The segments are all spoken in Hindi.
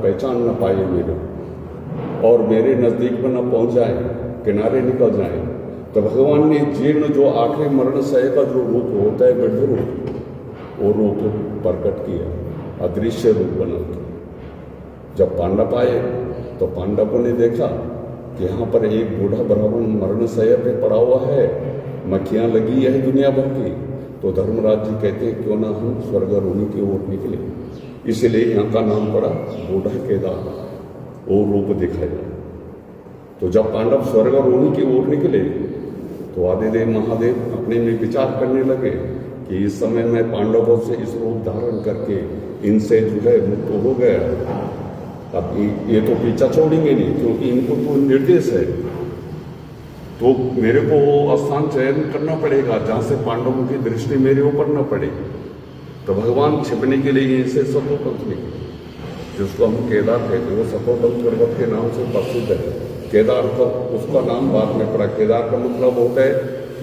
पहचान न पाए मेरे और मेरे नज़दीक में न पहुंच जाए, किनारे निकल जाए, तो भगवान ने जीर्ण जो आखिरी मरण सह का जो रूप होता है मृत्यु रूप, वो रूप प्रकट किया, अदृश्य रूप बना के। जब पांडव आए तो पांडवों ने देखा कि यहाँ पर एक बूढ़ा ब्राह्मण मरण सह पे पड़ा हुआ है, मक्खियाँ लगी है दुनिया भर की। तो धर्मराज जी कहते हैं क्यों ना हम स्वर्गारोही की ओर निकले, इसलिए यहाँ का नाम पड़ा बूढ़ा केदार, वो रूप दिखाया। तो जब पांडव स्वर्गारोही की ओर निकले तो आदिदेव महादेव अपने में विचार करने लगे कि इस समय मैं पांडवों से इस रूप धारण करके इनसे जो है मुक्त हो गया, अब ये तो पीछा छोड़ेंगे नहीं, क्योंकि इनको तो निर्देश है, तो मेरे को वो स्थान चयन करना पड़ेगा जहाँ से पांडवों की दृष्टि मेरे ऊपर न पड़े। तो भगवान छिपने के लिए इनसे सतोपंथ निकले, जिसको हम केदार कहते हैं, वो सतोपंथ पर्वत के नाम से प्रसिद्ध है। केदार का उसका नाम बाद में पड़ा। केदार का मतलब होता है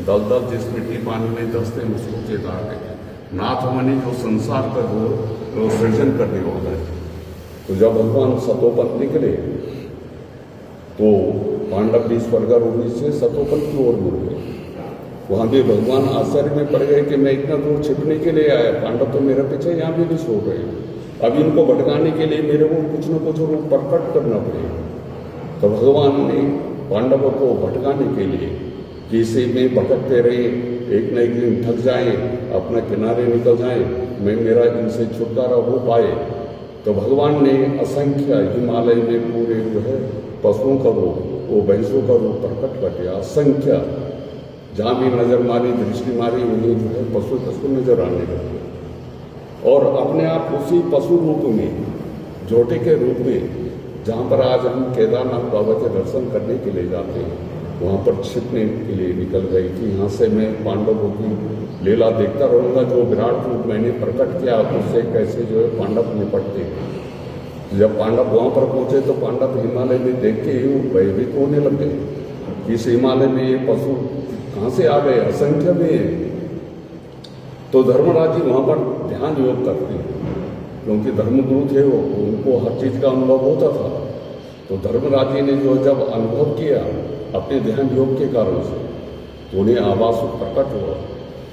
दलदल, जिस मिट्टी पानी में दसते हैं उसको केदार कहते हैं। नाथ मनी जो संसार का जो सृजन करने वाला है। तो जब भगवान सतोपंथ निकले तो पांडव भी स्वर्गारोही से सतोपंथ की ओर मुड़ गए। वहाँ भी भगवान आश्चर्य में पड़ गए कि मैं इतना दूर छिपने के लिए आया, पांडव तो मेरे पीछे यहाँ भी नहीं सो रहे, अब इनको भटकाने के लिए मेरे को कुछ न कुछ रूप प्रकट करना पड़ेगा। तो भगवान ने पांडवों को भटकाने के लिए किसी में भटकते रहे, एक न एक दिन थक जाए, अपना किनारे निकल जाए, मैं मेरा इनसे छुटकारा हो पाए। तो भगवान ने असंख्य हिमालय में पूरे जो है पशुओं का रूप, वो भैंसों का रूप प्रकट कर दिया। असंख्य जहाँ भी नजर मारी, दृष्टि मारी, उन्हें जो है पशु नजर आने लगे और अपने आप उसी पशु रूप में, जोटे के रूप में, जहाँ पर आज हम केदारनाथ बाबा के दर्शन करने के लिए जाते हैं, वहाँ पर छिपने के लिए निकल गई थी। यहाँ से मैं पांडवों की लीला देखता रहूँगा, जो विराट रूप मैंने प्रकट किया उससे कैसे जो है पांडव निपटते। जब पांडव वहाँ पर पहुँचे तो पांडव हिमालय में देख के ही भयभीत होने लगे कि इस हिमालय में ये पशु कहाँ से आ गए, असंख्य में। तो धर्मराज जी वहाँ पर ध्यान योग करते हैं, क्योंकि धर्मगुरु थे वो, उनको हर चीज़ का अनुभव होता था। तो धर्मराज जी ने जो जब अनुभव किया अपने ध्यान योग के कारण से, तो उन्हें आवाज प्रकट हुआ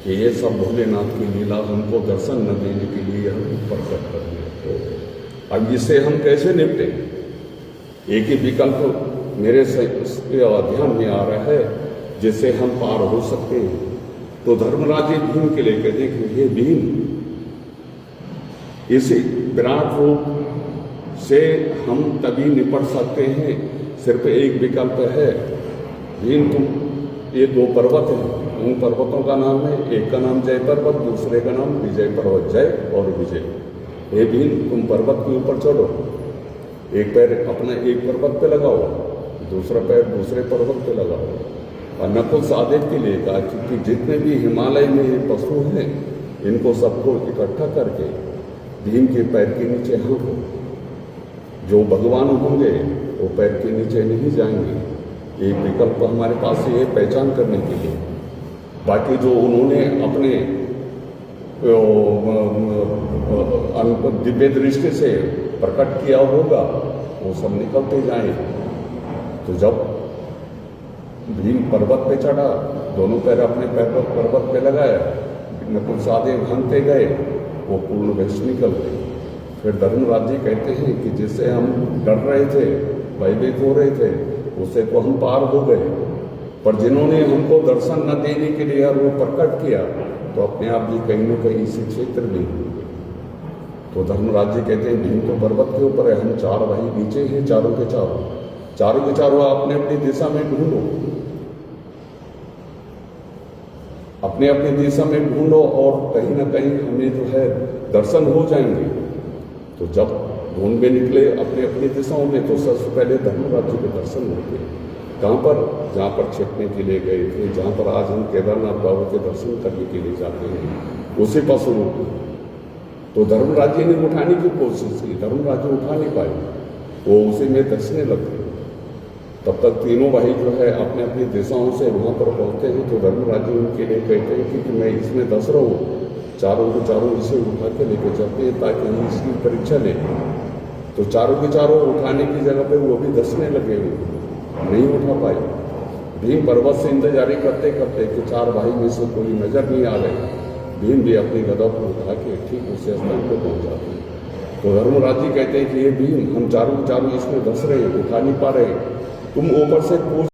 कि ये सब भोलेनाथ की लीला, हमको दर्शन न देने के लिए हम प्रकट कर रहे। तो अब इससे हम कैसे निपटे? एक ही विकल्प मेरे ध्यान में आ रहा है जिससे हम पार हो सकते हैं। तो धर्मराज जी भीम के लिए कहते हैं कि ये भीम, इसी विराट रूप से हम तभी निपट सकते हैं, सिर्फ एक विकल्प है। भीम तुम, ये दो पर्वत हैं, उन पर्वतों का नाम है, एक का नाम जय पर्वत, दूसरे का नाम विजय पर्वत। जय और विजय। हे भीम, तुम पर्वत के ऊपर चढ़ो, एक पैर अपना एक पर्वत पे लगाओ, दूसरा पैर दूसरे पर्वत पे लगाओ। और नकुल सहदेव के लिए कहा कि जितने भी हिमालय में पशु हैं, इनको सबको इकट्ठा करके भीम के पैर के नीचे हाँको। जो भगवान होंगे वो पैर के नीचे नहीं जाएंगे। एक विकल्प हमारे पास ये पहचान करने के लिए। बाकी जो उन्होंने अपने दिव्य दृष्टि से प्रकट किया होगा वो सब निकलते जाए। तो जब भीम पर्वत पे चढ़ा, दोनों पैर अपने पैर पर पर्वत पे लगाया, नकुल सहदेव भागते गए, वो पूर्ण वैश्य निकल गए। फिर धर्मराज जी कहते हैं कि जिससे हम डर रहे थे, भयभीत हो रहे थे, उससे तो हम पार हो गए, पर जिन्होंने हमको दर्शन न देने के लिए वो प्रकट किया, तो अपने आप भी कहीं न कहीं इसी क्षेत्र में हुए। तो धर्मराज जी कहते हैं भीम तो पर्वत के ऊपर है, हम चार भाई नीचे हैं, चारों के चारों अपने अपनी दिशा में ढूंढो, अपने अपनी दिशा में ढूंढो और कहीं ना कहीं हमें जो है दर्शन हो जाएंगे। तो जब ढूंढ में निकले अपने अपनी दिशाओं में, तो सबसे पहले धर्मराज जी के दर्शन होते। कहाँ पर? जहाँ पर छिपने के लिए गए थे, जहाँ पर आज हम केदारनाथ बाबा के दर्शन करने के लिए जाते हैं, उसी पशु रूप। तो धर्मराज जी ने उठाने की कोशिश की, धर्मराज जी उठा नहीं पाए, वो उसी में दसने लगे। तब तक तीनों भाई जो है अपने अपनी दिशाओं से वहाँ पर पहुँचते हैं। तो धर्मराज जी उनके लिए कहते हैं कि मैं इसमें दस रहा हूँ, चारों को चारों इसे उठा के लेकर चलते हैं ताकि हम इसकी परीक्षा लें। तो चारों के चारों उठाने की जगह पे वो भी धंसने लगे हुए, नहीं उठा पाए। भीम पर्वत से इंतजारी करते करते कि चार भाई में से कोई नजर नहीं आ रहे, भीम भी अपनी गदा को उठा के ठीक उसे स्थान पर पहुंच जाते हैं। तो धर्मराज जी कहते हैं कि ये भीम, हम चारों इसमें धंस रहे हैं, उठा नहीं पा रहे, तुम ऊपर से पूछ